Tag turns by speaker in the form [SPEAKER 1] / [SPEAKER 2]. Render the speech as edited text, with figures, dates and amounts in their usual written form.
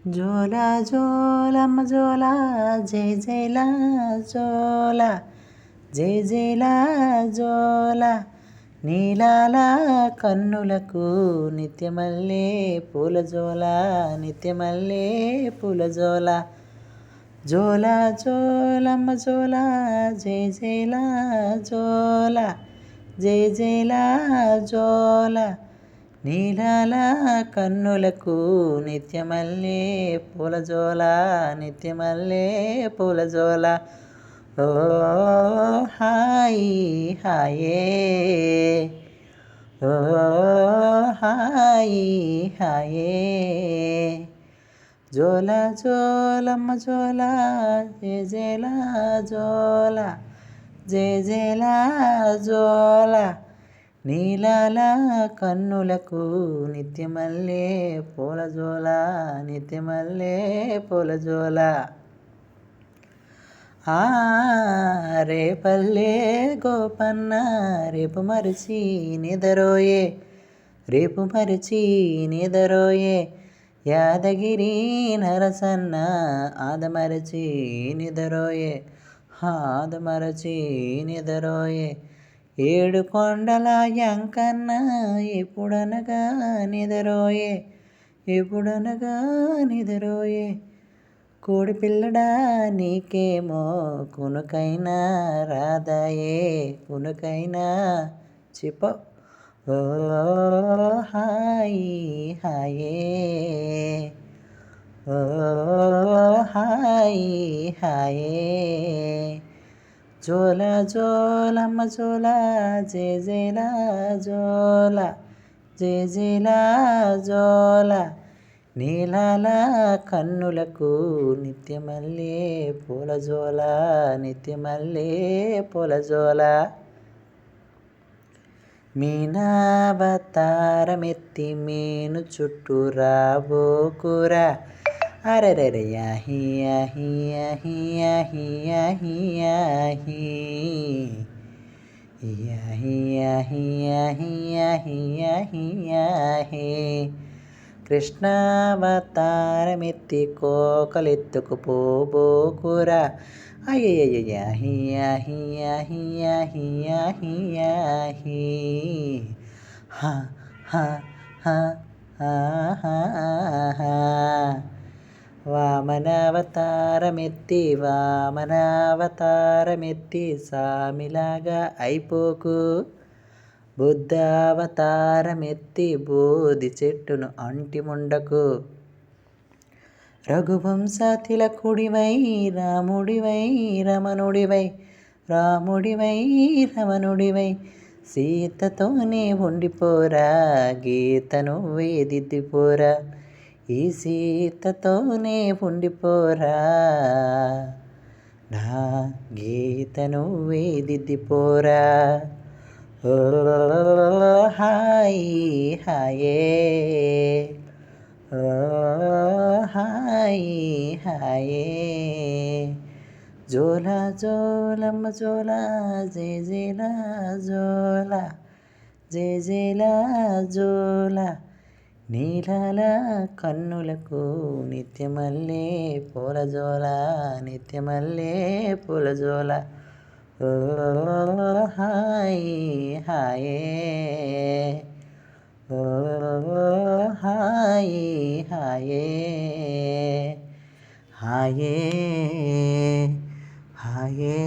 [SPEAKER 1] జోల జోలమ్మ జోల జయ జయల జోల జయ జయల జోల నీలాల కన్నులకు నిత్యమల్లే పూలజోల నిత్యమల్లే పూలజోల జోల జోలమ్మ జోల జయ జయల జోల జయ జయల జోల నీలాల కన్నులకు నిత్యమల్లే పూలజోల నిత్యమల్లే పూలజోల ఓ హాయి హాయే ఓ హాయి హాయే జోల జోలమ్మ జోల జయ జయల జోల జయ జయల జోల నీలాల కన్నులకు నిత్యమల్లే పూలజోల నిత్యమల్లే పూలజోల రేపల్లే గోపన్న రేపు మరిచి నిదరోయే రేపు మరిచి నిదరోయే యాదగిరి నరసన్న ఆదమరచి నిదరోయే ఆదమరచి నిదరోయే ఏడు కొండల యంకన్న ఎప్పుడనగా నిదరోయే ఎప్పుడనగా నిదరోయే కోడి పిల్లడా నీకేమో కునుకైనా రాదాయే కునుకైనా చెప్ప ఓ హాయి హాయే ఓ హాయి హాయే జోల జోలమ్మ జోల జయ జయల జోల జయ జయల జోల నీలాల కన్నులకు నిత్యమల్లే పూలజోల నిత్యమల్లే పూలజోల మీనావతారమెత్తి మేను చుట్టూ రాబోకురా అరెరెరె యాహి యాహి యాహి యాహి యాహి యాహి యాహి యాహి యాహి యాహి యాహి యాహి కృష్ణావతారమెత్తి కోకలెత్తుకు పోబోకురా అయ్యయ్య యాహి యాహి యాహి యాహి యాహి యాహి హ హ హ వామనావతారమెత్తి సామిలాగా అయిపోకు బుద్ధావతారమెత్తి బోధి చెట్టును అంటిముండకు రఘువంశ తిలకుడివై రాముడివై రమణుడివై రాముడివై రమణుడివై సీతతోనే ఉండిపోరా గీతను వేదిద్దిపోరా ఈ సీతతోనే ఉండిపోరా నా గీతను వేదిద్దిపోరా ఓ హాయి హాయే ఓ హాయి హాయే జోల జోలమ్మ జోల జయ జయల జోల జయ జయల జోల నీలాల కన్నులకు నిత్యమల్లే పూలజోల నిత్యమల్లే పూలజోల ఓ హాయి హాయే ఓ హాయి హాయే హాయే హాయే